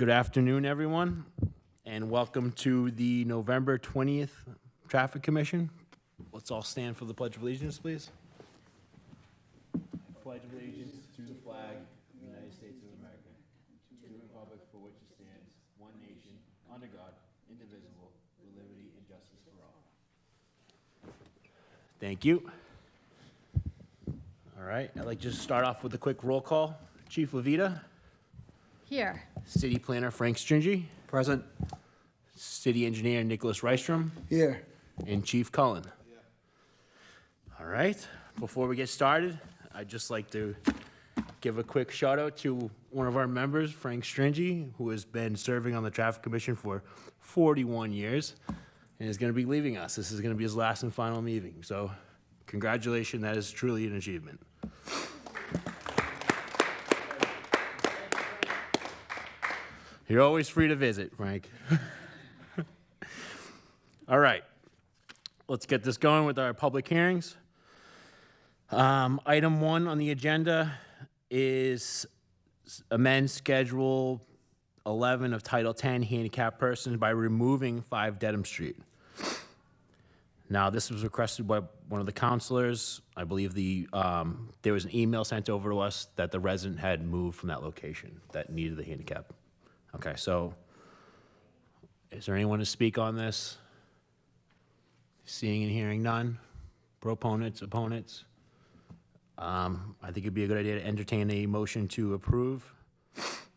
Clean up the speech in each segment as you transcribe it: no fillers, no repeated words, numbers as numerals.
Good afternoon, everyone, and welcome to the November 20th Traffic Commission. Let's all stand for the Pledge of Allegiance, please. Pledge of Allegiance to the flag of the United States of America, to the republic for which it stands, one nation, under God, indivisible, with liberty and justice for all. Thank you. All right, I'd like to just start off with a quick roll call. Chief Levita. Here. City Planner Frank Stringy. Present. City Engineer Nicholas Rystrom. Here. And Chief Cullen. All right, before we get started, I'd just like to give a quick shout out to one of our members, Frank Stringy, who has been serving on the Traffic Commission for 41 years and is going to be leaving us. This is going to be his last and final meeting. So congratulations, that is truly an achievement. You're always free to visit, Frank. All right, let's get this going with our public hearings. Item 1 on the agenda is amend Schedule 11 of Title 10 Handicap Persons by removing 5 Dedham Street. Now, this was requested by one of the counselors. I believe there was an email sent over to us that the resident had moved from that location that needed the handicap. Okay, so is there anyone to speak on this? Seeing and hearing none. Proponents, opponents? I think it'd be a good idea to entertain a motion to approve.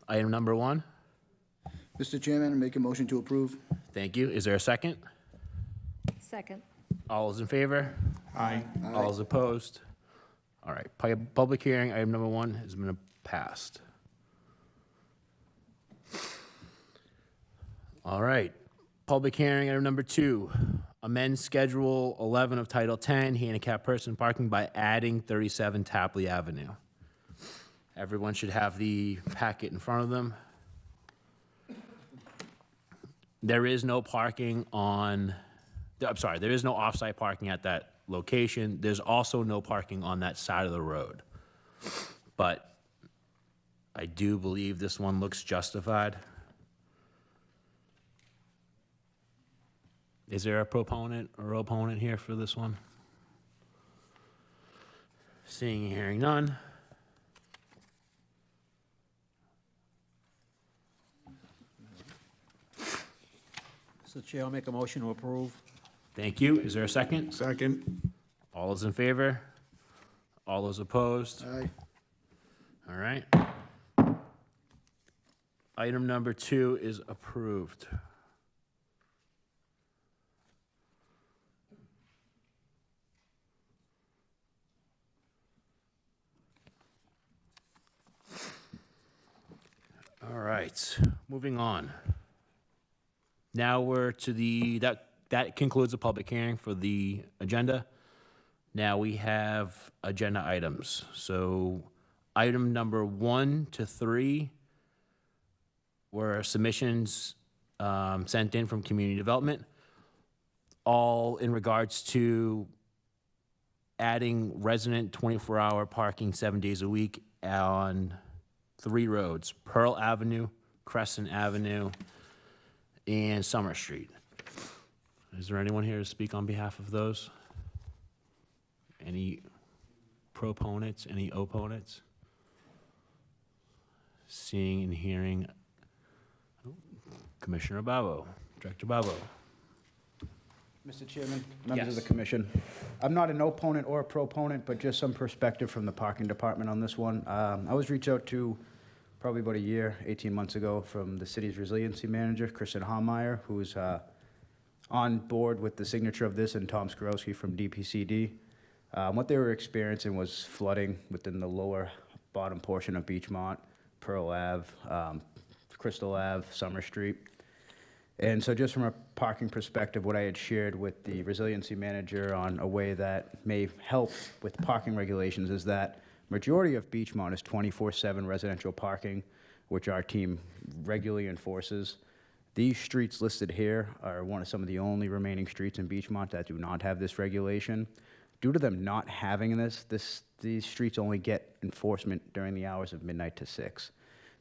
Item number 1. Mr. Chairman, I make a motion to approve. Thank you. Is there a second? Second. All those in favor? Aye. All those opposed? All right, public hearing, item number 1 has been passed. All right, public hearing, item number 2, amend Schedule 11 of Title 10, handicap person parking by adding 37 Tapley Avenue. Everyone should have the packet in front of them. There is no parking there is no off-site parking at that location. There's also no parking on that side of the road. But I do believe this one looks justified. Is there a proponent or opponent here for this one? Seeing and hearing none. Mr. Chair, I'll make a motion to approve. Thank you. Is there a second? Second. All those in favor? All those opposed? Aye. All right. Item number 2 is approved. All right, moving on. Now we're to that concludes the public hearing for the agenda. Now we have agenda items. So item number 1 to 3 were submissions sent in from community development, all in regards to adding resident 24-hour parking 7 days a week on 3 roads: Pearl Avenue, Crescent Avenue, and Summer Street. Is there anyone here to speak on behalf of those? Any proponents, any opponents? Seeing and hearing. Commissioner Babo, Director Babo. Mr. Chairman, members of Yes. the commission, I'm not an opponent or a proponent, but just some perspective from the parking department on this one. I was reached out to probably about 18 months ago from the city's resiliency manager, Kristen Homeyer, who's on board with the signature of this, and Tom Skorowski from DPCD. What they were experiencing was flooding within the lower bottom portion of Beachmont, Pearl Ave, Crystal Ave, Summer Street. And so just from a parking perspective, what I had shared with the resiliency manager on a way that may help with parking regulations is that majority of Beachmont is 24/7 residential parking, which our team regularly enforces. These streets listed here are some of the only remaining streets in Beachmont that do not have this regulation. Due to them not having these streets only get enforcement during the hours of midnight to 6.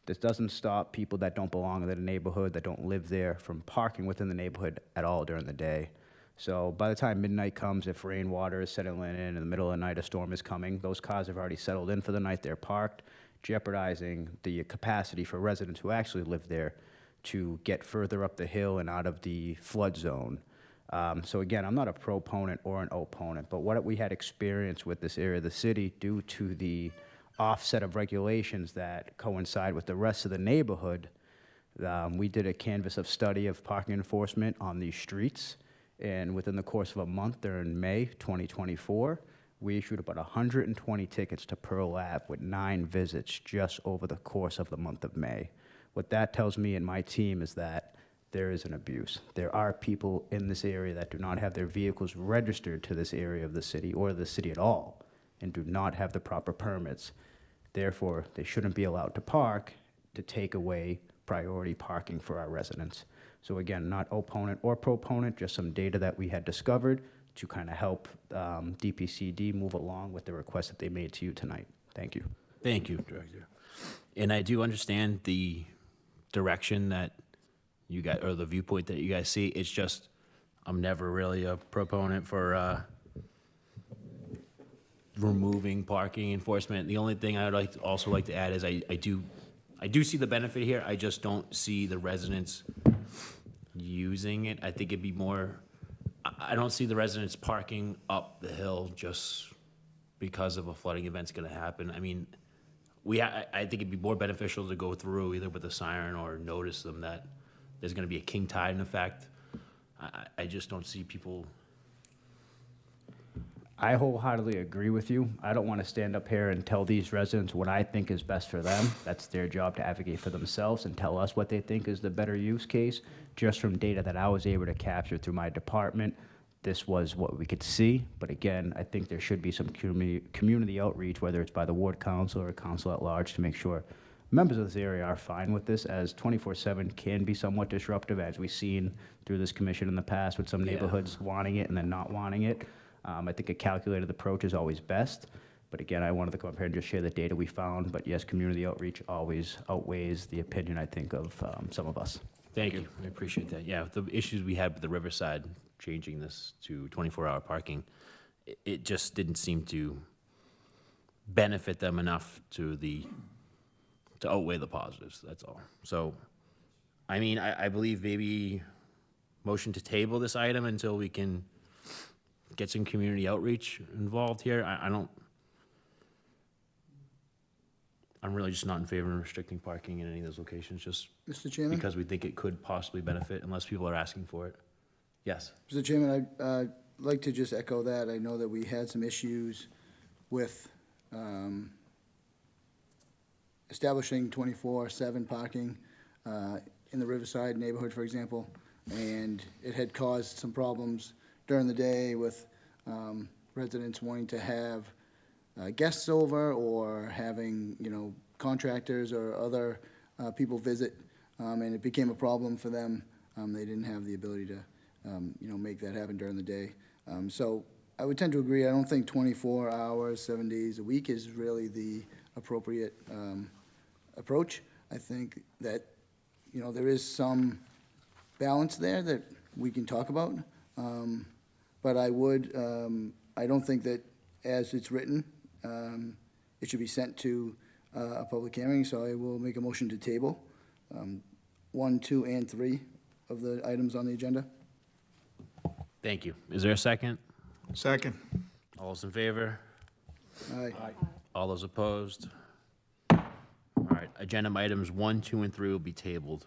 This doesn't stop people that don't belong in the neighborhood, that don't live there, from parking within the neighborhood at all during the day. So by the time midnight comes, if rainwater is settling in the middle of the night, a storm is coming, those cars have already settled in for the night, they're parked, jeopardizing the capacity for residents who actually live there to get further up the hill and out of the flood zone. So again, I'm not a proponent or an opponent, but what we had experience with this area of the city due to the offset of regulations that coincide with the rest of the neighborhood, we did a canvas of study of parking enforcement on these streets, and within the course of a month, there in May 2024, we issued about 120 tickets to Pearl Ave with 9 visits just over the course of the month of May. What that tells me and my team is that there is an abuse. There are people in this area that do not have their vehicles registered to this area of the city or the city at all and do not have the proper permits. Therefore, they shouldn't be allowed to park to take away priority parking for our residents. So again, not opponent or proponent, just some data that we had discovered to kind of help DPCD move along with the request that they made to you tonight. Thank you. Thank you, Director. And I do understand the direction that you guys, or the viewpoint that you guys see. It's just, I'm never really a proponent for removing parking enforcement. The only thing I would also like to add is I do see the benefit here. I just don't see the residents using it. I think it'd be more, I don't see the residents parking up the hill just because of a flooding event's gonna happen. I mean, I think it'd be more beneficial to go through either with a siren or notice them that there's gonna be a king tide in effect. I just don't see people. I wholeheartedly agree with you. I don't want to stand up here and tell these residents what I think is best for them. That's their job to advocate for themselves and tell us what they think is the better use case. Just from data that I was able to capture through my department, this was what we could see. But again, I think there should be some community outreach, whether it's by the ward council or council at large, to make sure members of this area are fine with this, as 24/7 can be somewhat disruptive, as we've seen through this commission in the past with some neighborhoods wanting it and then not wanting it. I think a calculated approach is always best. But again, I wanted to come up here and just share the data we found. But yes, community outreach always outweighs the opinion, I think, of some of us. Thank you. I appreciate that. Yeah, the issues we had with the Riverside changing this to 24-hour parking, it just didn't seem to benefit them enough to outweigh the positives. That's all. So, I mean, I believe maybe motion to table this item until we can get some community outreach involved here. I'm really just not in favor of restricting parking in any of those locations, just Mr. Chairman? because we think it could possibly benefit unless people are asking for it. Yes. Mr. Chairman, I'd like to just echo that. I know that we had some issues with establishing 24/7 parking in the Riverside neighborhood, for example, and it had caused some problems during the day with residents wanting to have guests over or having, contractors or other people visit, and it became a problem for them. They didn't have the ability to, make that happen during the day. So I would tend to agree. I don't think 24 hours, 7 days a week is really the appropriate approach. I think that, there is some balance there that we can talk about. But I don't think that as it's written, it should be sent to a public hearing, so I will make a motion to table 1, 2, and 3 of the items on the agenda. Thank you. Is there a second? Second. All those in favor? Aye. All those opposed? All right, agenda items 1, 2, and 3 will be tabled.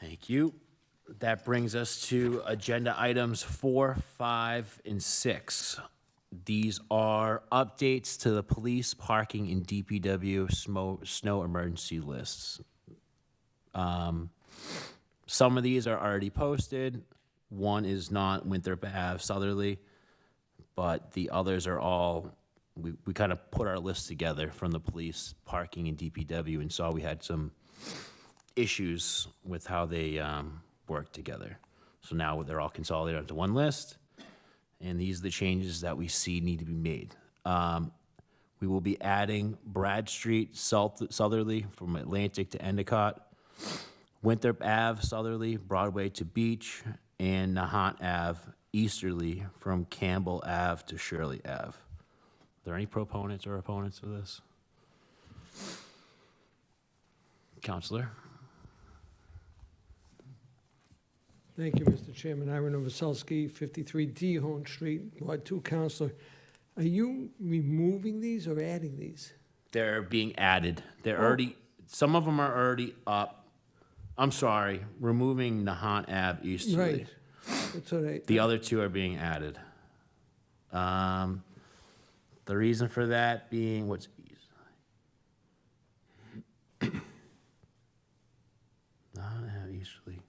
Thank you. That brings us to agenda items 4, 5, and 6. These are updates to the police parking and DPW snow emergency lists. Some of these are already posted. One is not, Winthrop Ave, Southerly, but the others are all, we kind of put our list together from the police parking and DPW and saw we had some issues with how they work together. So now they're all consolidated onto one list, and these are the changes that we see need to be made. We will be adding Brad Street southerly from Atlantic to Endicott, Winthrop Ave southerly, Broadway to Beach, and Nahant Ave easterly from Campbell Ave to Shirley Ave. Are there any proponents or opponents of this? Counselor? Thank you, Mr. Chairman. Ira Novoselsky, 53 D Hone Street, Ward 2 Counselor. Are you removing these or adding these? They're being added. They're already, some of them are already up. I'm sorry, removing Nahant Ave easterly. Right. That's what I, The other two are being added. The reason for that being, what's easterly? Nahant Ave easterly.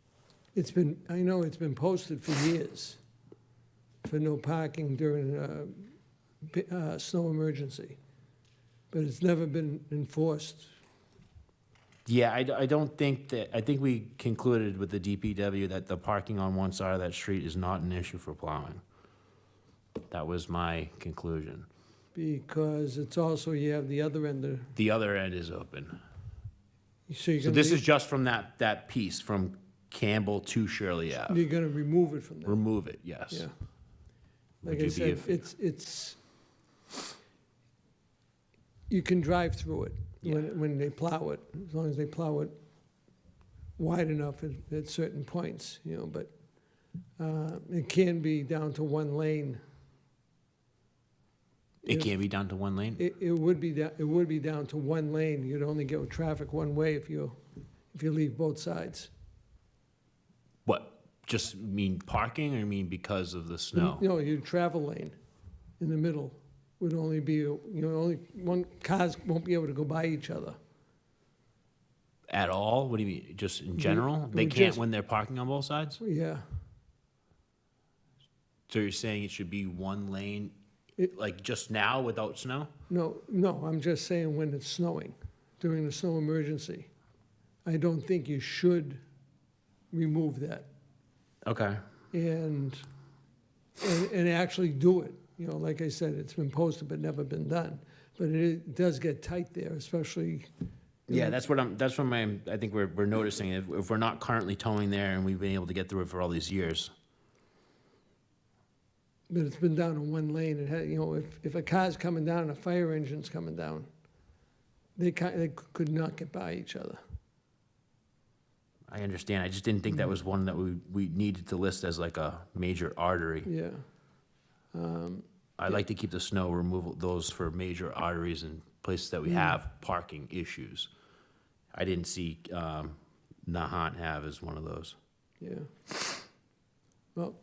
it's been, I know it's been posted for years for no parking during snow emergency, but it's never been enforced. Yeah, I don't think that, I think we concluded with the DPW that the parking on one side of that street is not an issue for plowing. That was my conclusion. Because it's also, you have the other end of, The other end is open. so you're So gonna, this is just from that piece, from Campbell to Shirley Ave. you're gonna remove it from there. Remove it, yes. Yeah. Would Like I you be said, if- it's, you can drive through it when they plow it, as long as they plow it wide enough at certain points, you know, but it can be down to one lane. It can't be down to one lane? It would be, it would be down to one lane. You'd only get traffic one way if you leave both sides. What, just mean parking or you mean because of the snow? No, your travel lane in the middle would only be, you know, only one, cars won't be able to go by each other. At all? What do you mean, just in general? it They would can't just- when they're parking on both sides? Yeah. So you're saying it should be one lane, It- like just now without snow? No, I'm just saying when it's snowing, during the snow emergency. I don't think you should remove that Okay. and actually do it. You know, like I said, it's been posted but never been done. But it does get tight there, especially. Yeah, that's what I think we're noticing. If we're not currently towing there and we've been able to get through it for all these years. But it's been down in one lane. It had, you know, if a car's coming down and a fire engine's coming down, they could not get by each other. I understand. I just didn't think that was one that we needed to list as like a major artery. Yeah. I'd like to keep the snow removal, those for major arteries and places that we have parking issues. I didn't see Nahant Ave as one of those. Yeah. Well,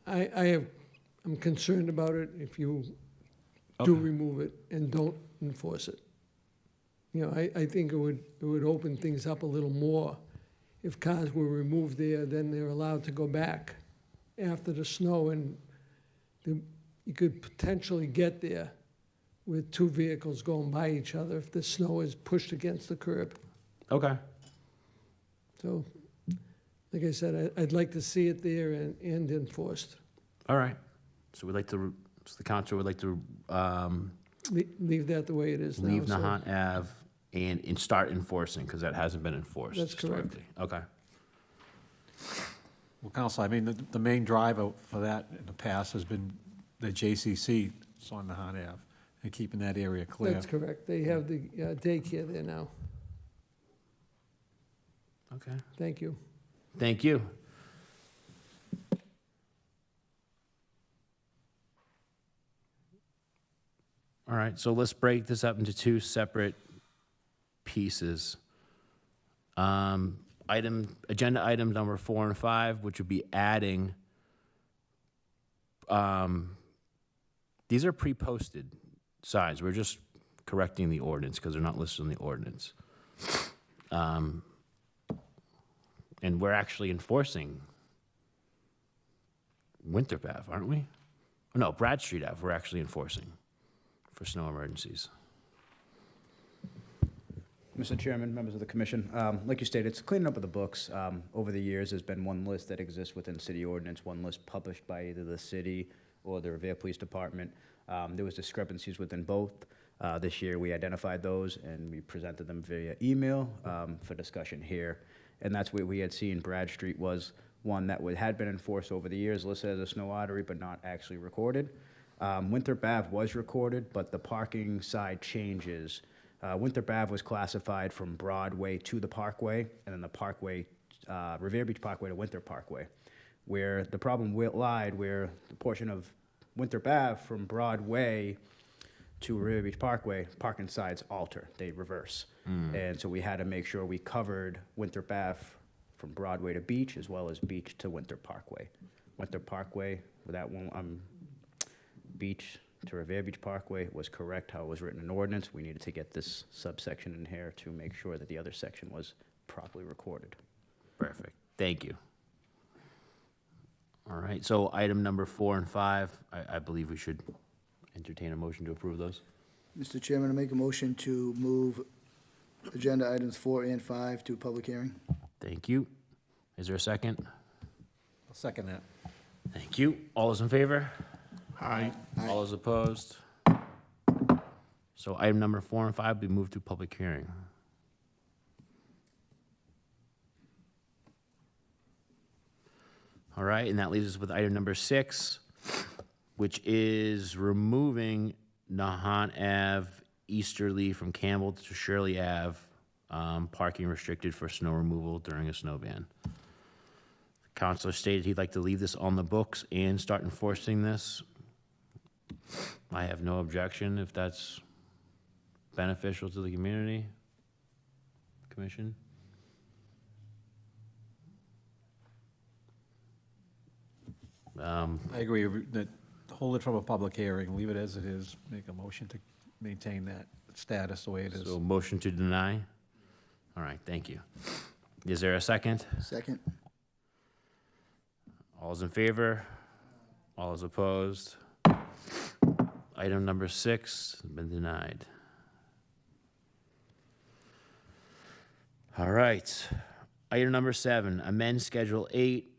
I'm concerned about it if you do Okay. remove it and don't enforce it. You know, I think it would open things up a little more. If cars were removed there, then they're allowed to go back after the snow, and you could potentially get there with two vehicles going by each other if the snow is pushed against the curb. Okay. So, like I said, I'd like to see it there and enforced. All right. So the council would like to Leave that the way it is now. leave so- Nahant Ave and start enforcing, because that hasn't been enforced That's correct. historically. Okay. Well, Counsel, I mean, the main driver for that in the past has been the JCC, it's on Nahant Ave, and keeping that area clear. That's correct. They have the daycare there now. Okay. Thank you. Thank you. All right, so let's break this up into two separate pieces. Agenda item number 4 and 5, which would be adding, these are pre-posted signs. We're just correcting the ordinance because they're not listed in the ordinance. And we're actually enforcing Winthrop Ave, aren't we? Oh, no, Brad Street Ave, we're actually enforcing for snow emergencies. Mr. Chairman, members of the commission, like you stated, it's cleaning up of the books. Over the years, there's been one list that exists within city ordinance, one list published by either the city or the Revere Police Department. There was discrepancies within both. This year, we identified those and we presented them via email for discussion here. And that's where we had seen Brad Street was one that had been enforced over the years, listed as a snow artery, but not actually recorded. Winthrop Ave was recorded, but the parking side changes. Winthrop Ave was classified from Broadway to the Parkway, and then the Parkway, Revere Beach Parkway to Winthrop Parkway. Where the problem lied, where the portion of Winthrop Ave from Broadway to Revere Beach Parkway, parking sides alter, they reverse. And so we had to make sure we covered Winthrop Ave from Broadway to Beach, as well as Beach to Winthrop Parkway. Winthrop Parkway, with that one, Beach to Revere Beach Parkway was correct how it was written in ordinance. We needed to get this subsection in here to make sure that the other section was properly recorded. Perfect. Thank you. All right, so item number 4 and 5, I believe we should entertain a motion to approve those. Mr. Chairman, I make a motion to move agenda items 4 and 5 to public hearing. Thank you. Is there a second? I'll second that. Thank you. All those in favor? Aye. All those opposed? So item number 4 and 5 will be moved to public hearing. All right, and that leaves us with item number 6, which is removing Nahant Ave easterly from Campbell to Shirley Ave, parking restricted for snow removal during a snow ban. The counselor stated he'd like to leave this on the books and start enforcing this. I have no objection if that's beneficial to the community. Commission? I agree that hold it from a public hearing, leave it as it is, make a motion to maintain that status the way it is. So motion to deny? All right, thank you. Is there a second? Second. All's in favor? All is opposed? Item number 6 has been denied. All right. Item number 7, amend Schedule 8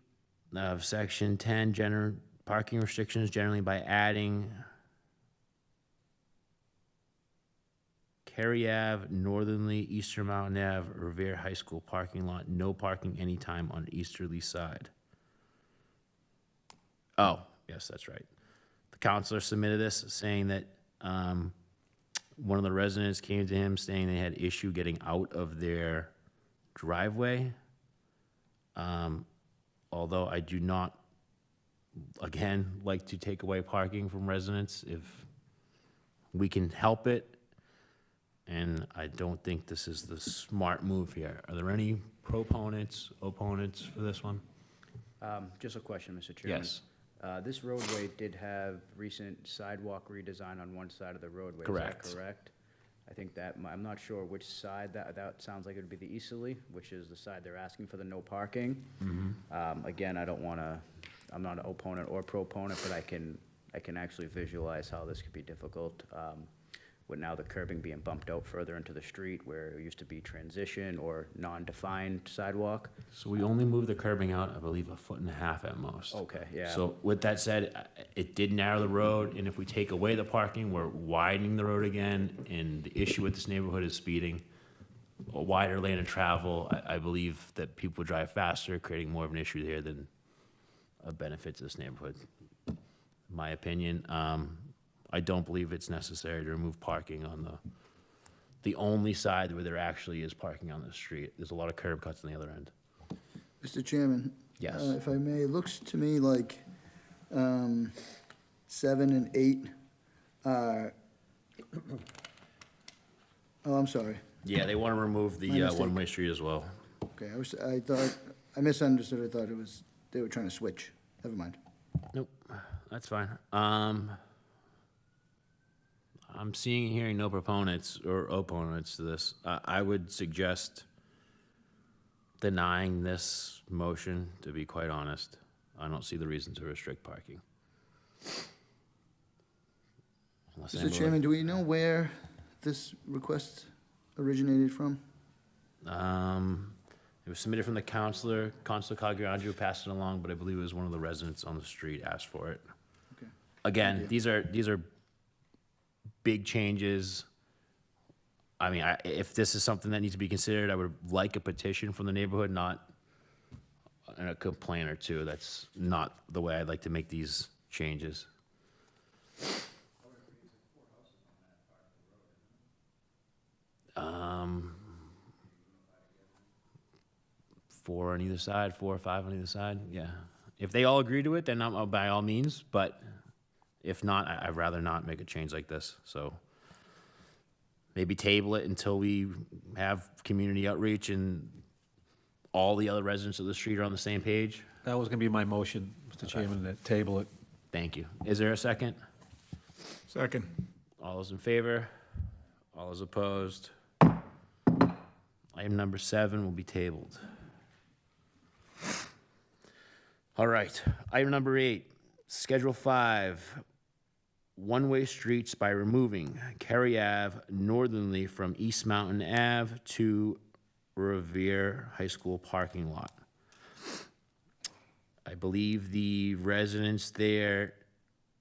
of Section 10, parking restrictions generally by adding Cary Ave, northerly Eastern Mountain Ave, Revere High School parking lot, no parking anytime on easterly side. Oh, yes, that's right. The counselor submitted this saying that one of the residents came to him saying they had issue getting out of their driveway. Although I do not, again, like to take away parking from residents if we can help it. And I don't think this is the smart move here. Are there any proponents, opponents for this one? Just a question, Mr. Chairman. Yes. This roadway did have recent sidewalk redesign on one side of the roadway. Correct. Is that correct? I think that, I'm not sure which side, that sounds like it would be the easterly, which is the side they're asking for the no parking. Again, I don't want to, I'm not an opponent or proponent, but I can actually visualize how this could be difficult. With now the curbing being bumped out further into the street where it used to be transition or non-defined sidewalk. So we only moved the curbing out, I believe, 1.5 feet at most. Okay, yeah. So with that said, it did narrow the road, and if we take away the parking, we're widening the road again, and the issue with this neighborhood is speeding. A wider lane of travel, I believe that people drive faster, creating more of an issue there than a benefit to this neighborhood. My opinion, I don't believe it's necessary to remove parking on the only side where there actually is parking on the street. There's a lot of curb cuts on the other end. Mr. Chairman? Yes. If I may, it looks to me like 7 and 8 are, oh, I'm sorry. Yeah, they want to remove My the mistake. one-way street as well. Okay, I thought, I misunderstood. I thought it was, they were trying to switch. Never mind. Nope, that's fine. I'm seeing and hearing no proponents or opponents to this. I would suggest denying this motion, to be quite honest. I don't see the reason to restrict parking. Unless Mr. anybody- Chairman, do we know where this request originated from? It was submitted from the counselor, Counselor Cagliarandro passed it along, but I believe it was one of the residents on the street asked for it. Okay. Again, these are big changes. I mean, if this is something that needs to be considered, I would like a petition from the neighborhood, not a complaint or two. That's not the way I'd like to make these changes. Four on either side, 4 or 5 on either side, yeah. If they all agree to it, then by all means, but if not, I'd rather not make a change like this, so. Maybe table it until we have community outreach and all the other residents of the street are on the same page. That was gonna be my motion, Mr. Chairman, to table it. Thank you. Is there a second? Second. All those in favor? All those opposed? Item number 7 will be tabled. All right, item number 8, Schedule 5, one-way streets by removing Cary Ave northerly from East Mountain Ave to Revere High School parking lot. I believe the residents there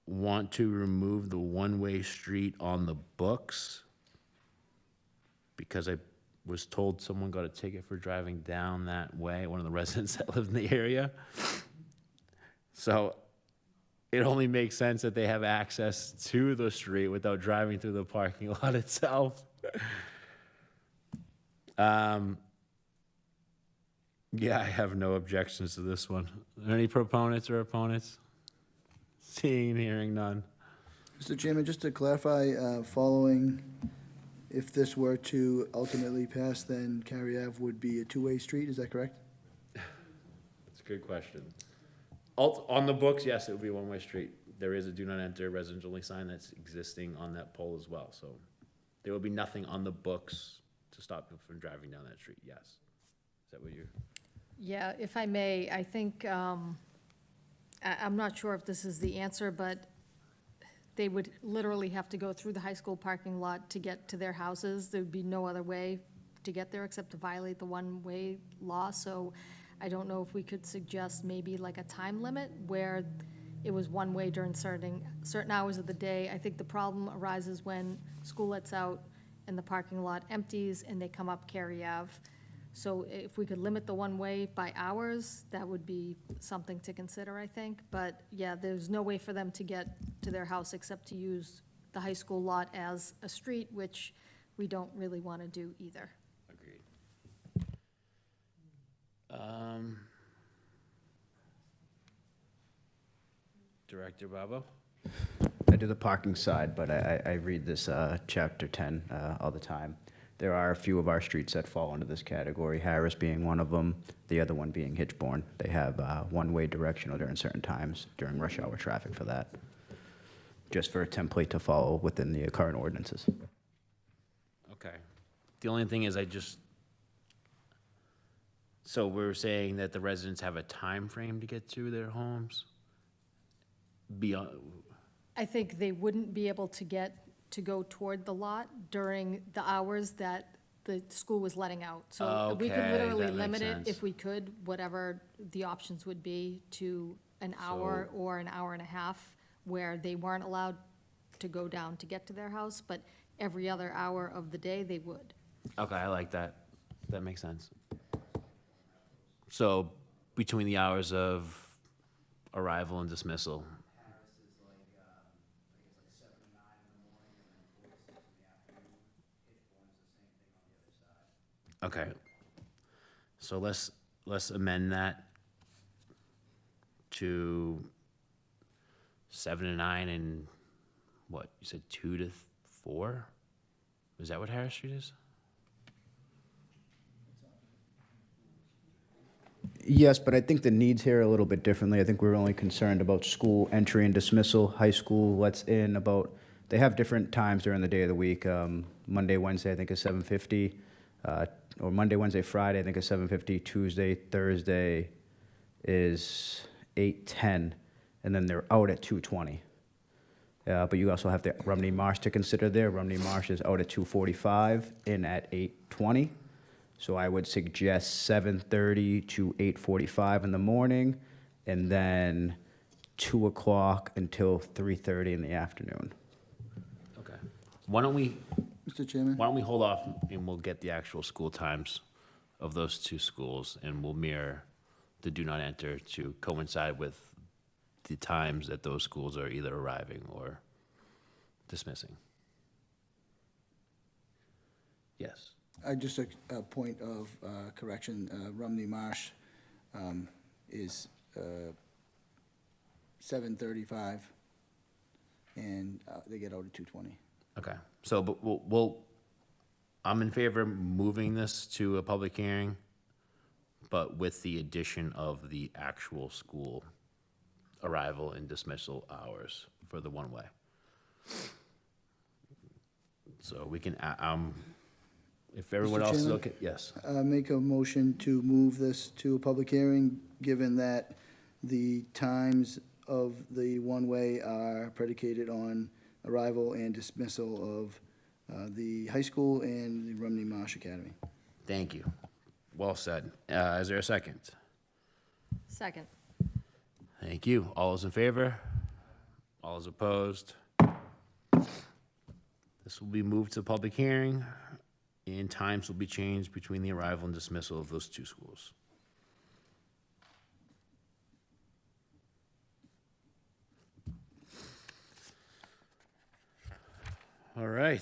want to remove the one-way street on the books because I was told someone got a ticket for driving down that way, one of the residents that live in the area. So it only makes sense that they have access to the street without driving through the parking lot itself. Yeah, I have no objections to this one. Are there any proponents or opponents? Seeing and hearing none. Mr. Chairman, just to clarify, following, if this were to ultimately pass, then Cary Ave would be a two-way street, is that correct? That's a good question. On the books, yes, it would be a one-way street. There is a do not enter residential only sign that's existing on that pole as well, so there will be nothing on the books to stop people from driving down that street, yes. Is that what you're? Yeah, if I may, I think, I'm not sure if this is the answer, but they would literally have to go through the high school parking lot to get to their houses. There'd be no other way to get there except to violate the one-way law. So I don't know if we could suggest maybe like a time limit where it was one way during certain hours of the day. I think the problem arises when school lets out and the parking lot empties and they come up Cary Ave. So if we could limit the one-way by hours, that would be something to consider, I think. But yeah, there's no way for them to get to their house except to use the high school lot as a street, which we don't really want to do either. Agreed. Director Babo? I do the parking side, but I read this chapter 10 all the time. There are a few of our streets that fall into this category, Harris being one of them, the other one being Hitchborn. They have one-way directional during certain times during rush hour traffic for that, just for a template to follow within the current ordinances. Okay. The only thing is so we're saying that the residents have a time frame to get to their homes? Beyond, I think they wouldn't be able to go toward the lot during the hours that the school was letting out. So we could Okay, literally that makes limit it sense. if we could, whatever the options would be, to an hour or an hour and a half, where they weren't allowed to go down to get to their house, but every other hour of the day, they would. okay, I like that. That makes sense. So between the hours of arrival and dismissal. Okay. So let's amend that to 7 to 9 and what, you said 2 to 4? Is that what Harris Street is? Yes, but I think the needs here are a little bit differently. I think we're only concerned about school entry and dismissal, high school lets in about, they have different times during the day of the week. Monday, Wednesday, I think is 7:50, or Monday, Wednesday, Friday, I think is 7:50. Tuesday, Thursday is 8:10, and then they're out at 2:20. But you also have the Rumney Marsh to consider there. Rumney Marsh is out at 2:45, in at 8:20. So I would suggest 7:30 to 8:45 in the morning, and then 2 o'clock until 3:30 in the afternoon. Okay. Why don't we, Mr. Chairman? why don't we hold off and we'll get the actual school times of those two schools and we'll mirror the do not enter to coincide with the times that those schools are either arriving or dismissing. Yes. Just a point of correction, Rumney Marsh is 7:35, and they get out at 2:20. Okay, so, but we'll, I'm in favor of moving this to a public hearing, but with the addition of the actual school arrival and dismissal hours for the one-way. So we can, if everyone Mr. else is Chairman? okay, yes. Make a motion to move this to a public hearing, given that the times of the one-way are predicated on arrival and dismissal of the high school and the Rumney Marsh Academy. Thank you. Well said. Is there a second? Second. Thank you. All those in favor? All those opposed? This will be moved to public hearing, and times will be changed between the arrival and dismissal of those two schools. All right.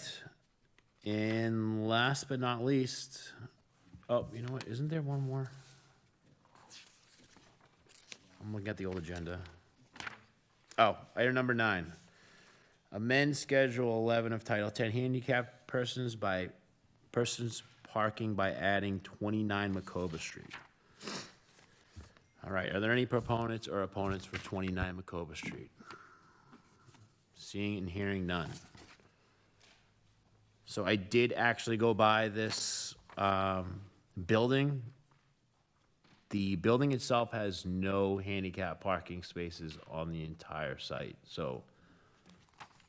And last but not least, oh, you know what? Isn't there one more? I'm looking at the old agenda. Oh, item number 9. Amend Schedule 11 of Title 10 handicapped persons parking by adding 29 Macoba Street. All right, are there any proponents or opponents for 29 Macoba Street? Seeing and hearing none. So I did actually go by this building. The building itself has no handicap parking spaces on the entire site, so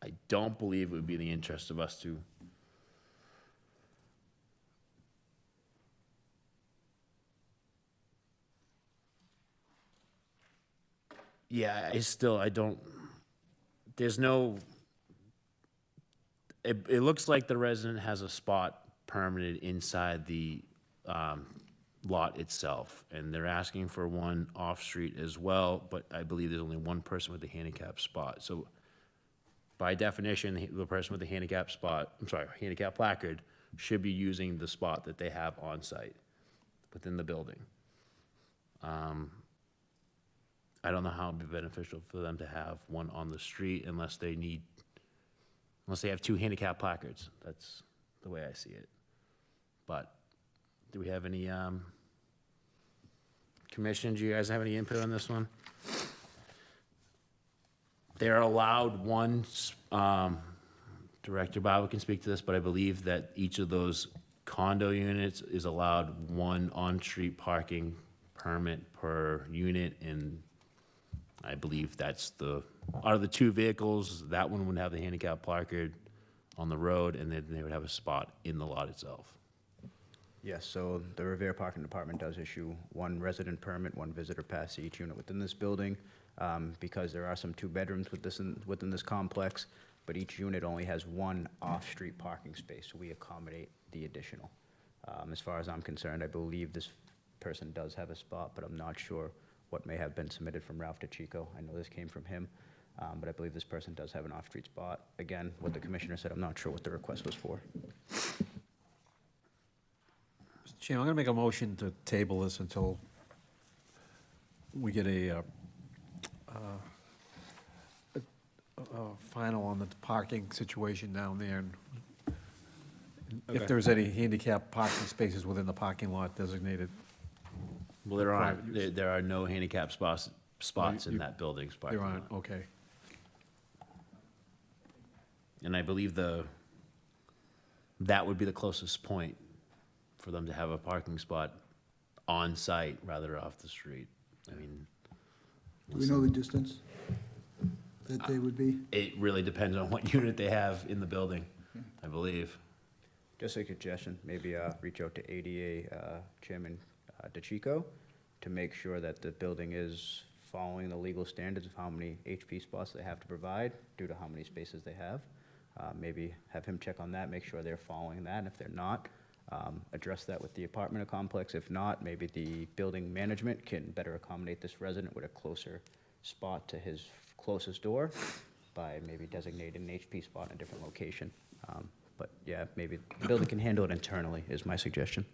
I don't believe it would be in the interest of us to yeah, I don't, there's no, it looks like the resident has a spot permitted inside the lot itself, and they're asking for one off-street as well, but I believe there's only one person with a handicap spot. So by definition, the person with the handicap spot, I'm sorry, handicap placard, should be using the spot that they have on site within the building. I don't know how it'd be beneficial for them to have one on the street unless they have 2 handicap placards. That's the way I see it. But do we have any, commission, do you guys have any input on this one? They're allowed one, Director Bob can speak to this, but I believe that each of those condo units is allowed one on-street parking permit per unit, and I believe that's out of the 2 vehicles, that one would have the handicap placard on the road, and then they would have a spot in the lot itself. Yes, so the Revere Parking Department does issue one resident permit, one visitor pass to each unit within this building. Because there are some 2-bedrooms within this complex, but each unit only has one off-street parking space, so we accommodate the additional. As far as I'm concerned, I believe this person does have a spot, but I'm not sure what may have been submitted from Ralph DeChico. I know this came from him, but I believe this person does have an off-street spot. Again, what the commissioner said, I'm not sure what the request was for. Mr. Chairman, I'm going to make a motion to table this until we get a final on the parking situation down there, and if there's any handicap parking spaces within the parking lot designated. Well, there are no handicap spots in that building's parking There lot. aren't, okay. And I believe that would be the closest point for them to have a parking spot on site rather off the street. I mean, Do we know the distance that they would be? it really depends on what unit they have in the building, I believe. Just a suggestion, maybe reach out to ADA Chairman DeChico to make sure that the building is following the legal standards of how many HP spots they have to provide due to how many spaces they have. Maybe have him check on that, make sure they're following that. And if they're not, address that with the apartment complex. If not, maybe the building management can better accommodate this resident with a closer spot to his closest door by maybe designating an HP spot in a different location. But yeah, maybe the building can handle it internally is my suggestion.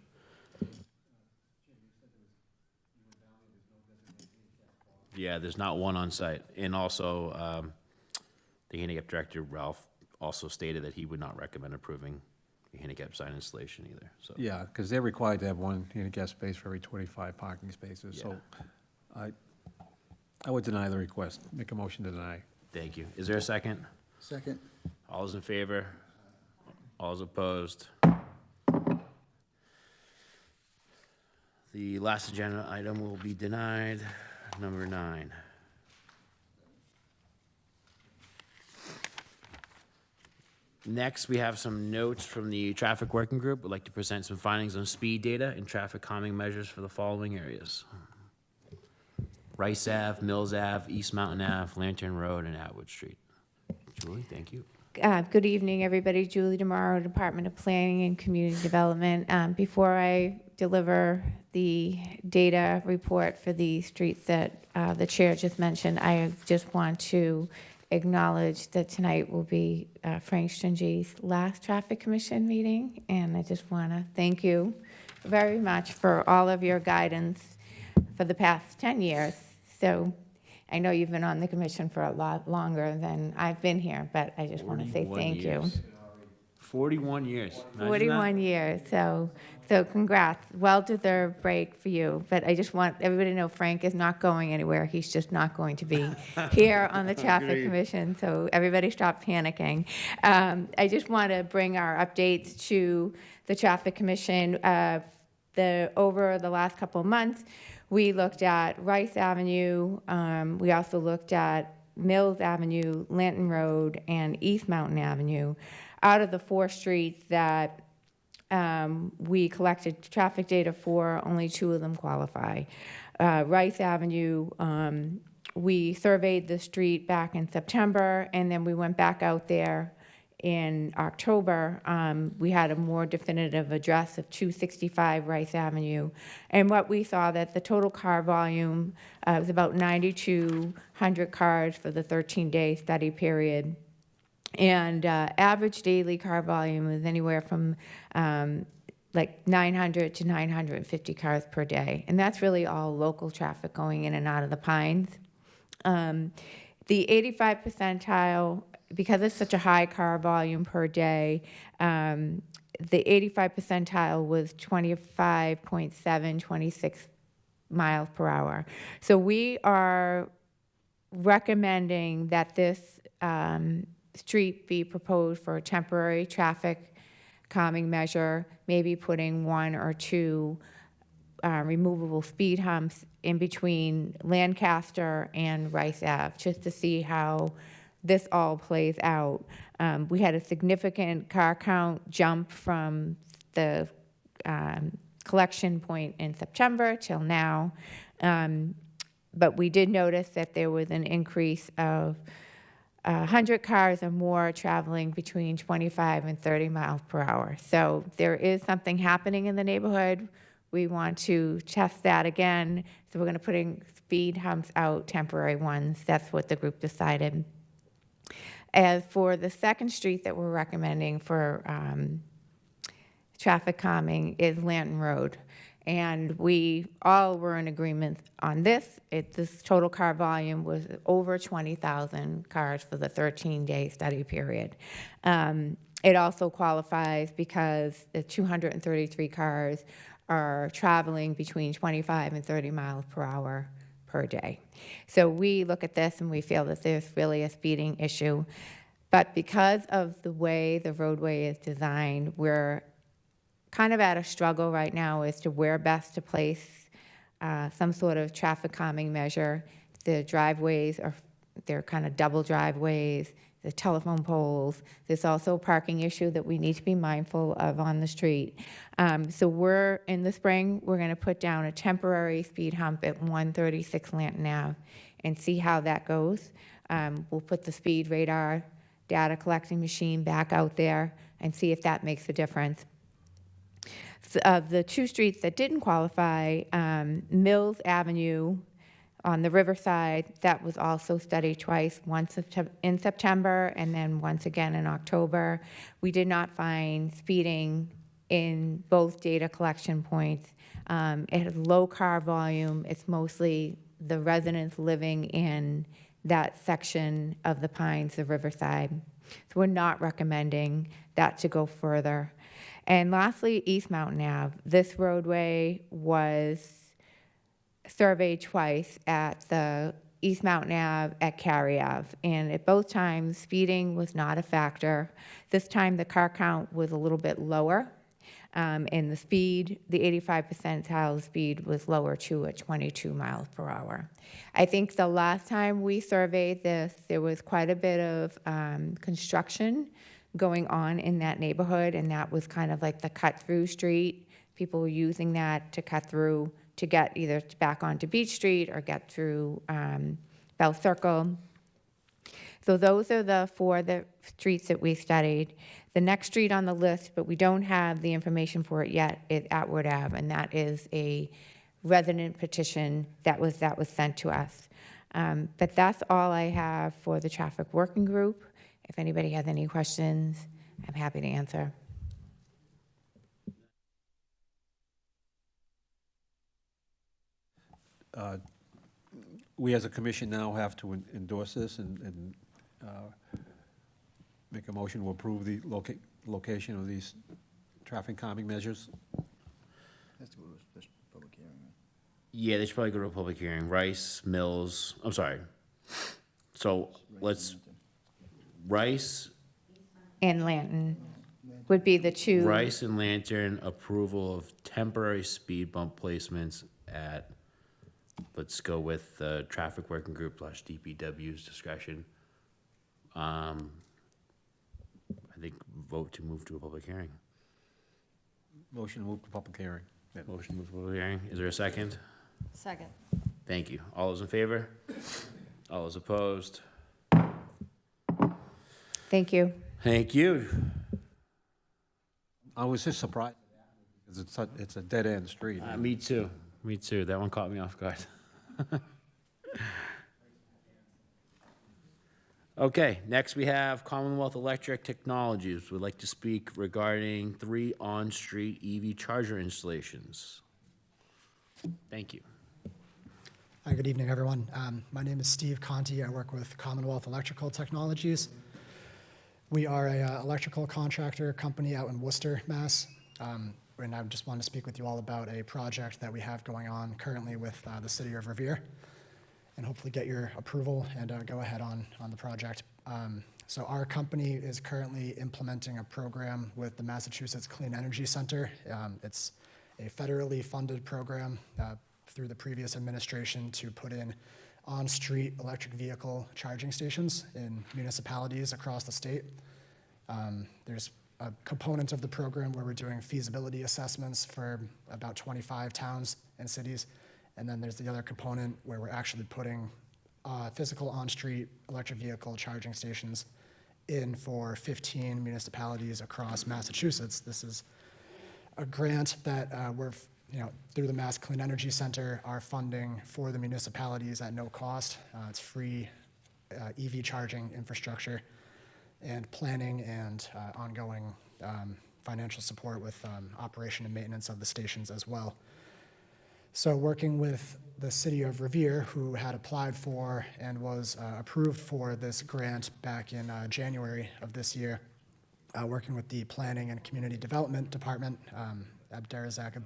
Yeah, there's not one on site. And also, the handicap director, Ralph, also stated that he would not recommend approving a handicap sign installation either, so. Yeah, because they're required to have one handicap space for every 25 parking spaces, so I would deny the request, make a motion to deny. Thank you. Is there a second? Second. All those in favor? All those opposed? The last agenda item will be denied, number 9. Next, we have some notes from the traffic working group. We'd like to present some findings on speed data and traffic calming measures for the following areas: Rice Ave, Mills Ave, East Mountain Ave, Lantern Road, and Atwood Street. Julie, thank you. Good evening, everybody. Julie DeMauro, Department of Planning and Community Development. Before I deliver the data report for the streets that the chair just mentioned, I just want to acknowledge that tonight will be Frank Stringy's last Traffic Commission meeting, and I just want to thank you very much for all of your guidance for the past 10 years. So I know you've been on the commission for a lot longer than I've been here, but I just want to say 41 thank you. years. 41 years. Imagine that. 41 years, so congrats. Well-deserved break for you. But I just want everybody to know Frank is not going anywhere. He's just not going to be here on the Traffic Commission, so everybody stop panicking. I just want to bring our updates to the Traffic Commission. Over the last couple of months, we looked at Rice Avenue. We also looked at Mills Avenue, Lantern Road, and East Mountain Avenue. Out of the 4 streets that we collected traffic data for, only 2 of them qualify. Rice Avenue, we surveyed the street back in September, and then we went back out there in October. We had a more definitive address of 265 Rice Avenue. And what we saw that the total car volume was about 9,200 cars for the 13-day study period. And average daily car volume is anywhere from like 900 to 950 cars per day. And that's really all local traffic going in and out of the Pines. The 85 percentile, because it's such a high car volume per day, the 85 percentile was 25.7, 26 miles per hour. So we are recommending that this street be proposed for a temporary traffic calming measure, maybe putting 1 or 2 removable speed humps in between Lancaster and Rice Ave, just to see how this all plays out. We had a significant car count jump from the collection point in September till now, but we did notice that there was an increase of 100 cars or more traveling between 25 and 30 miles per hour. So there is something happening in the neighborhood. We want to test that again. So we're going to put in speed humps out, temporary ones. That's what the group decided. As for the second street that we're recommending for traffic calming is Lantern Road. And we all were in agreement on this. This total car volume was over 20,000 cars for the 13-day study period. It also qualifies because the 233 cars are traveling between 25 and 30 miles per hour per day. So we look at this and we feel that there's really a speeding issue. But because of the way the roadway is designed, we're kind of at a struggle right now as to where best to place some sort of traffic calming measure. The driveways they're kind of double driveways, the telephone poles. There's also a parking issue that we need to be mindful of on the street. So in the spring, we're going to put down a temporary speed hump at 136 Lantern Ave and see how that goes. We'll put the speed radar data collecting machine back out there and see if that makes a difference. Of the two streets that didn't qualify, Mills Avenue on the riverside, that was also studied twice, once in September and then once again in October. We did not find speeding in both data collection points. It has low car volume. It's mostly the residents living in that section of the Pines, the riverside. So we're not recommending that to go further. And lastly, East Mountain Ave. This roadway was surveyed twice at the East Mountain Ave at Cary Ave. And at both times, speeding was not a factor. This time, the car count was a little bit lower. And the speed, the 85 percentile speed was lower too at 22 miles per hour. I think the last time we surveyed this, there was quite a bit of construction going on in that neighborhood, and that was kind of like the cut-through street. People were using that to cut through to get either back onto Beach Street or get through Bell Circle. So those are the streets that we studied. The next street on the list, but we don't have the information for it yet, is Atwood Ave, and that is a resident petition that was sent to us. But that's all I have for the traffic working group. If anybody has any questions, I'm happy to answer. We as a commission now have to endorse this and make a motion to approve the location of these traffic calming measures. Has to go to a special public hearing. Yeah, they should probably go to a public hearing. Rice, Mills, I'm sorry. So Rice, And Lanton would be the two. Rice and Lantern, approval of temporary speed bump placements at, let's go with the traffic working group / DPW's discretion. I think vote to move to a public hearing. Motion to move to public hearing. Yeah. Motion to move to public hearing. Is there a second? Second. Thank you. All those in favor? All those opposed? Thank you. Thank you. I was just surprised, because it's a dead-end street. Me too. Me too. That one caught me off guard. Okay, next we have Commonwealth Electric Technologies. Would like to speak regarding 3 on-street EV charger installations. Thank you. Hi, good evening, everyone. My name is Steve Conti. I work with Commonwealth Electrical Technologies. We are a electrical contractor company out in Worcester, Mass. And I just wanted to speak with you all about a project that we have going on currently with the city of Revere, and hopefully get your approval and go ahead on the project. So our company is currently implementing a program with the Massachusetts Clean Energy Center. It's a federally funded program through the previous administration to put in on-street electric vehicle charging stations in municipalities across the state. There's a component of the program where we're doing feasibility assessments for about 25 towns and cities. And then there's the other component where we're actually putting physical on-street electric vehicle charging stations in for 15 municipalities across Massachusetts. This is a grant that we're, through the Mass Clean Energy Center, are funding for the municipalities at no cost. It's free EV charging infrastructure and planning and ongoing financial support with operation and maintenance of the stations as well. So working with the city of Revere, who had applied for and was approved for this grant back in January of this year, working with the Planning and Community Development Department, Abderazak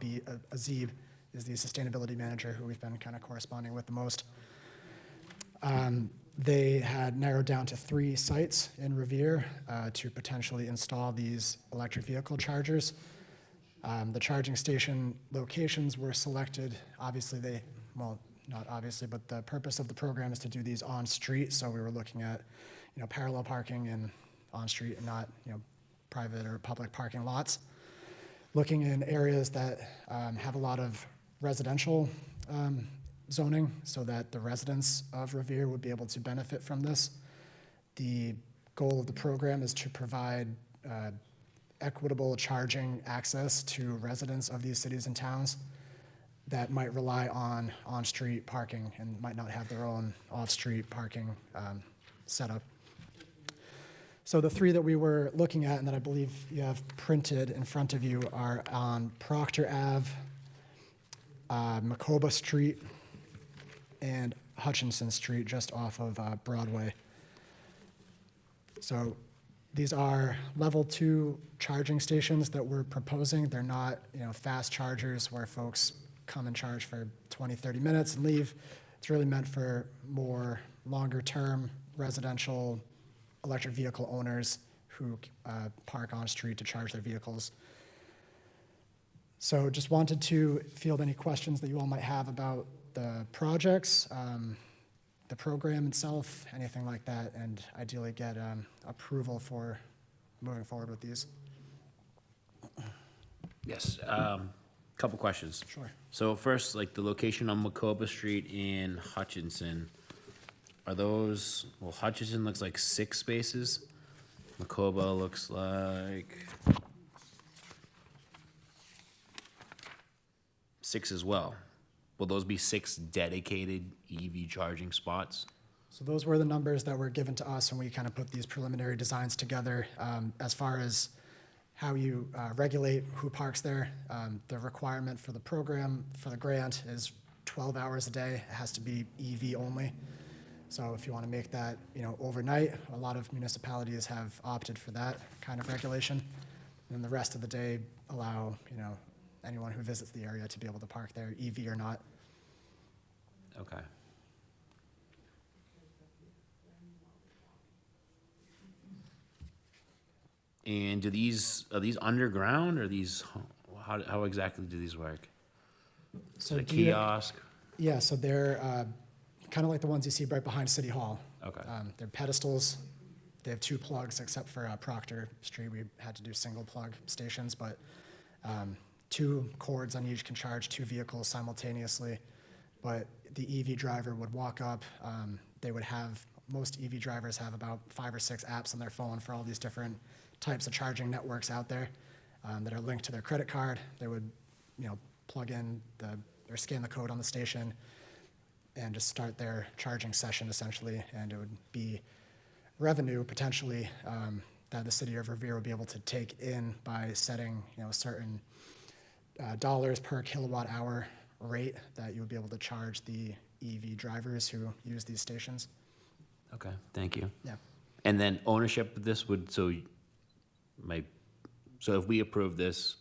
Azib is the sustainability manager who we've been kind of corresponding with the most. They had narrowed down to 3 sites in Revere to potentially install these electric vehicle chargers. The charging station locations were selected. Obviously, not obviously, but the purpose of the program is to do these on street. So we were looking at, parallel parking and on street and not, private or public parking lots. Looking in areas that have a lot of residential zoning so that the residents of Revere would be able to benefit from this. The goal of the program is to provide equitable charging access to residents of these cities and towns that might rely on on-street parking and might not have their own off-street parking setup. So the three that we were looking at and that I believe you have printed in front of you are on Proctor Ave, Macoba Street, and Hutchinson Street, just off of Broadway. So these are level 2 charging stations that we're proposing. They're not, fast chargers where folks come and charge for 20, 30 minutes and leave. It's really meant for more longer-term residential electric vehicle owners who park on street to charge their vehicles. So just wanted to field any questions that you all might have about the projects, the program itself, anything like that, and ideally get approval for moving forward with these. Yes, couple questions. Sure. So first, like the location on Macoba Street in Hutchinson, are those, well, Hutchinson looks like 6 spaces. Macoba looks like 6 as well. Will those be 6 dedicated EV charging spots? So those were the numbers that were given to us when we kind of put these preliminary designs together. As far as how you regulate who parks there, the requirement for the program, for the grant, is 12 hours a day. It has to be EV only. So if you want to make that, overnight, a lot of municipalities have opted for that kind of regulation. And the rest of the day allow, anyone who visits the area to be able to park there, EV or not. Okay. And are these underground, or how exactly do these work? So The do you- kiosk? Yeah, so they're kind of like the ones you see right behind City Hall. Okay. They're pedestals. They have 2 plugs, except for Proctor Street. We had to do single plug stations, but 2 cords on each can charge 2 vehicles simultaneously. But the EV driver would walk up. Most EV drivers have about 5 or 6 apps on their phone for all these different types of charging networks out there that are linked to their credit card. They would, plug in or scan the code on the station and just start their charging session essentially, and it would be revenue potentially that the city of Revere would be able to take in by setting, certain dollars per kilowatt hour rate that you would be able to charge the EV drivers who use these stations. Okay, thank you. Yeah. And then ownership of this would, so if we approve this,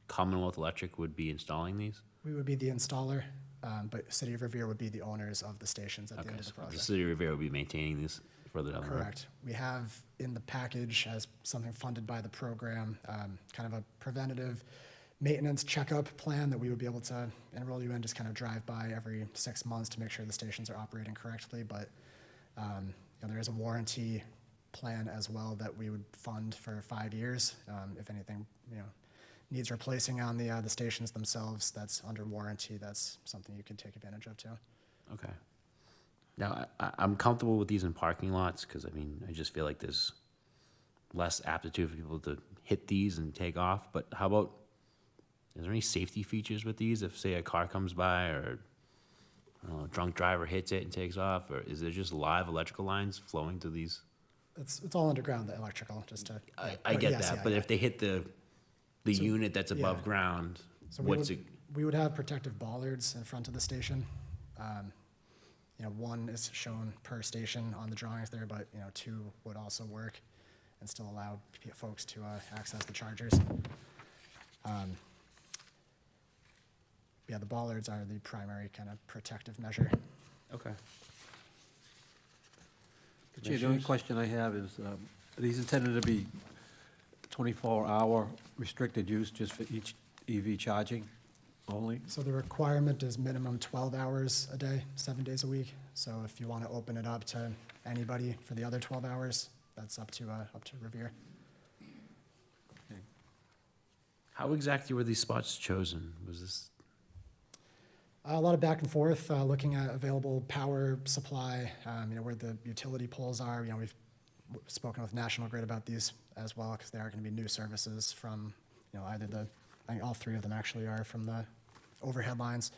Commonwealth Electric would be installing these? We would be the installer, but City of Revere would be the owners of the stations at the Okay, end of the so the project. city of Rivera will be maintaining these further down the road? Correct. We have in the package as something funded by the program, kind of a preventative maintenance checkup plan that we would be able to enroll you in, just kind of drive by every 6 months to make sure the stations are operating correctly. But there is a warranty plan as well that we would fund for 5 years. If anything, needs replacing on the stations themselves, that's under warranty. That's something you can take advantage of too. Okay. Now, I'm comfortable with these in parking lots, because, I just feel like there's less aptitude for people to hit these and take off, but how about, is there any safety features with these? If, say, a car comes by, or, I don't know, a drunk driver hits it and takes off, or is there just live electrical lines flowing to these? It's all underground, the electrical, just to. I get yes, that, yeah, but yeah. if they hit the So- unit that's above yeah. ground, So what's it? we would have protective bollards in front of the station. 1 is shown per station on the drawings there, but 2 would also work and still allow folks to access the chargers. Yeah, the bollards are the primary kind of protective measure. Okay. Chair, the only question I have is, are these intended to be 24-hour restricted use just for each EV charging only? So the requirement is minimum 12 hours a day, 7 days a week. So if you want to open it up to anybody for the other 12 hours, that's up to Revere. How exactly were these spots chosen? Was this, A lot of back and forth, looking at available power supply, where the utility poles are. spoken with National Grid about these as well, because they are going to be new services from, either I think all three of them actually are from the overhead lines.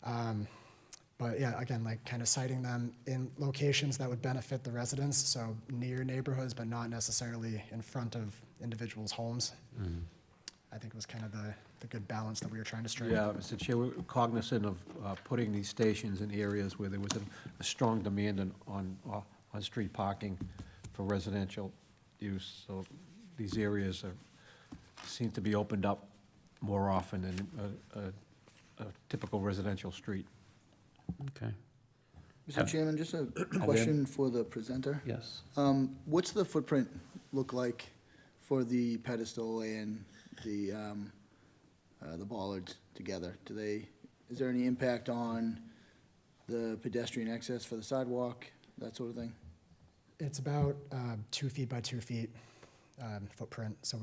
But yeah, again, like kind of citing them in locations that would benefit the residents, so near neighborhoods, but not necessarily in front of individuals' homes. I think was kind of the good balance that we were trying to strike. Yeah, Mr. Chair, we're cognizant of putting these stations in areas where there was a strong demand on-street parking for residential use. So these areas seem to be opened up more often than a typical residential street. Okay. Mr. Chairman, just a question for the presenter. Yes. What's the footprint look like for the pedestal and the bollards together? Is there any impact on the pedestrian access for the sidewalk, that sort of thing? It's about 2 feet by 2 feet footprint. So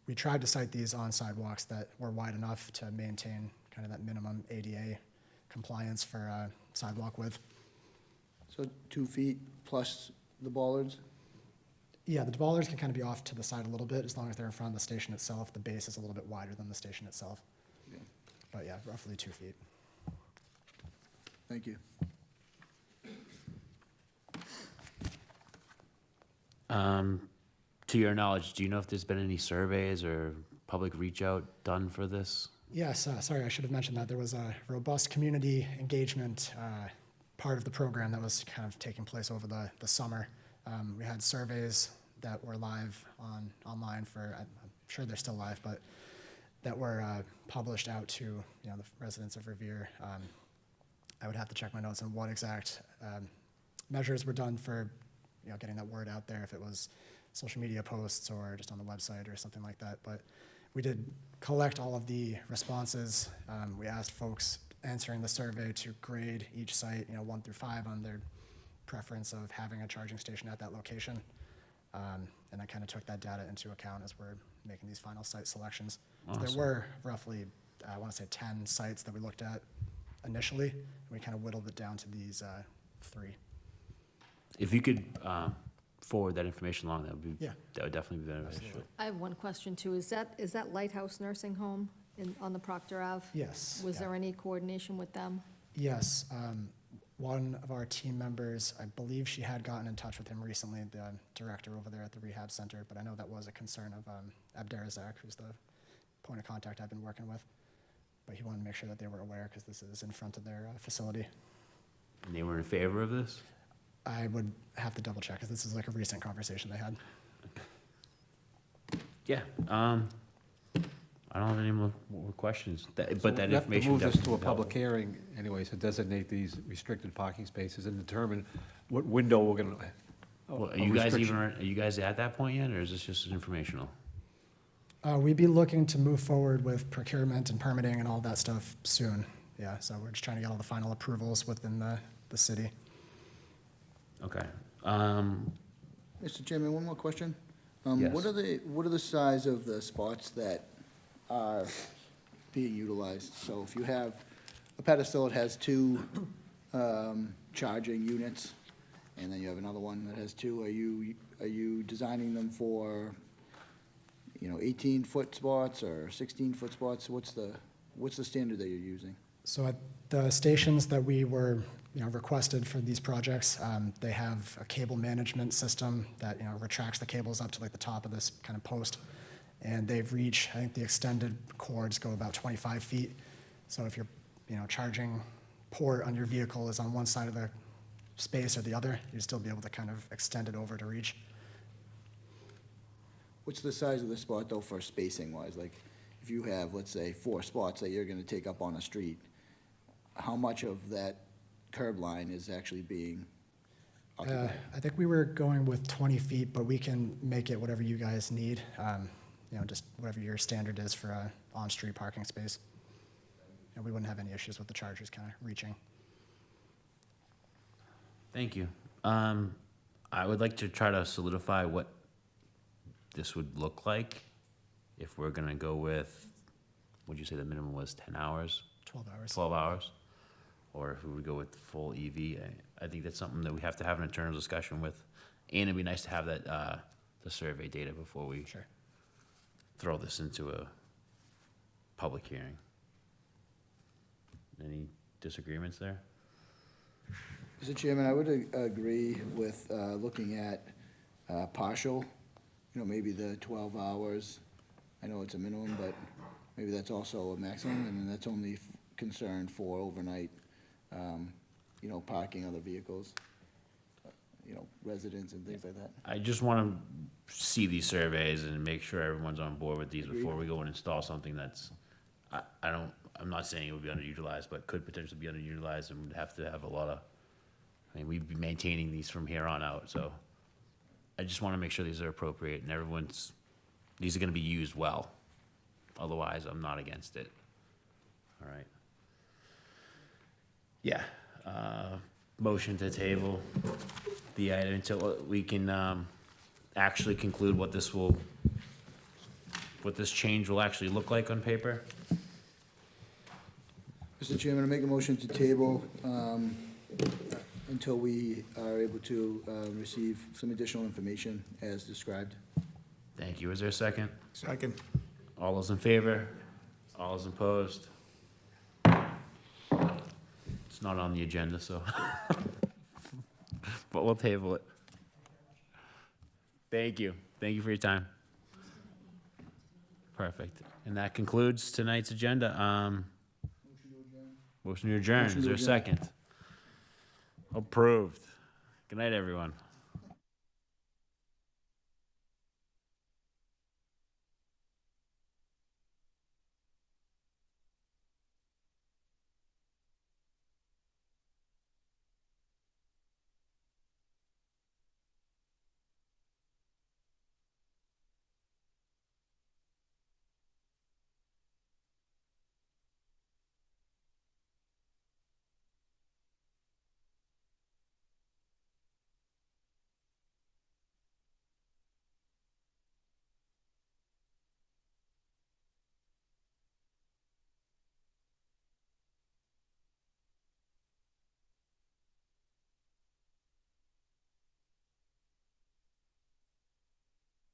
we tried to site these on sidewalks that were wide enough to maintain kind of that minimum ADA compliance for sidewalk width. So 2 feet plus the bollards? Yeah, the bollards can kind of be off to the side a little bit, as long as they're in front of the station itself. The base is a little bit wider than the station itself. Okay. But yeah, roughly 2 feet. Thank you. To your knowledge, do you know if there's been any surveys or public reach out done for this? Yes, sorry, I should have mentioned that. There was a robust community engagement part of the program that was kind of taking place over the summer. We had surveys that were live online for, I'm sure they're still live, but that were published out to the residents of Revere. I would have to check my notes on what exact measures were done for getting that word out there, if it was social media posts or just on the website or something like that. But we did collect all of the responses. We asked folks answering the survey to grade each site, 1 through 5, on their preference of having a charging station at that location. And I kind of took that data into account as we're making these final site selections. So there were roughly, I want to say 10 sites that we looked at initially, and we kind of whittled it down to these 3. If you could forward that information along, Yeah. that would definitely be beneficial. I have one question too. Is that Lighthouse Nursing Home on the Proctor Ave? Yes. Was yeah. there any coordination with them? Yes. One of our team members, I believe she had gotten in touch with him recently, the director over there at the rehab center, but I know that was a concern of Abderazak, who's the point of contact I've been working with. But he wanted to make sure that they were aware, because this is in front of their facility. And they were in favor of this? I would have to double check, because this is like a recent conversation they had. Yeah, I don't have any more questions, but So that we have to information move this definitely to a would help. public hearing anyway, to designate these restricted parking spaces and determine what window we're gonna. Well, of restriction. are you guys at that point yet, or is this just informational? We'd be looking to move forward with procurement and permitting and all that stuff soon. Yeah, so we're just trying to get all the final approvals within the city. Okay. Mr. Chairman, one more question. Yes. What are the size of the spots that are being utilized? So if you have a pedestal, it has 2 charging units, and then you have another one that has 2. Are you designing them for 18-foot spots or 16-foot spots? What's the standard that you're using? So at the stations that we were, requested for these projects, they have a cable management system that, retracts the cables up to like the top of this kind of post. And they've reached, I think the extended cords go about 25 feet. So if your, charging port on your vehicle is on one side of the space or the other, you'd still be able to kind of extend it over to reach. What's the size of the spot, though, for spacing-wise? Like, if you have, let's say, 4 spots that you're gonna take up on a street, how much of that curb line is actually being occupied? I think we were going with 20 feet, but we can make it whatever you guys need, just whatever your standard is for a on-street parking space. And we wouldn't have any issues with the chargers kind of reaching. Thank you. I would like to try to solidify what this would look like if we're gonna go with, would you say the minimum was 10 hours, 12 hours. 12 hours? Or if we would go with full EV, I think that's something that we have to have an internal discussion with And it'd be nice to have that, the survey data before we throw this into a public hearing. Any disagreements there? Mr. Chairman, I would agree with looking at partial, maybe the 12 hours. I know it's a minimum, but maybe that's also a maximum, and then that's only concerned for overnight, parking other vehicles, residents and things like that. I just want to see these surveys and make sure everyone's on board with these before we go and install something that's, I'm not saying it would be underutilized, but could potentially be underutilized and would have to have a lot of, we'd be maintaining these from here on out, so I just want to make sure these are appropriate and these are going to be used well. Otherwise, I'm not against it. All right. Yeah, motion to table the item until we can actually conclude what this change will actually look like on paper. Mr. Chairman, I make a motion to table until we are able to receive some additional information as described. Thank you. Is there a second? Second. All those in favor? All those opposed? It's not on the agenda, so. But we'll table it. Thank you. Thank you for your time. Perfect. And that concludes tonight's agenda. Motion to adjourn. Motion Is to there a adjourn. second? Approved. Good night, everyone.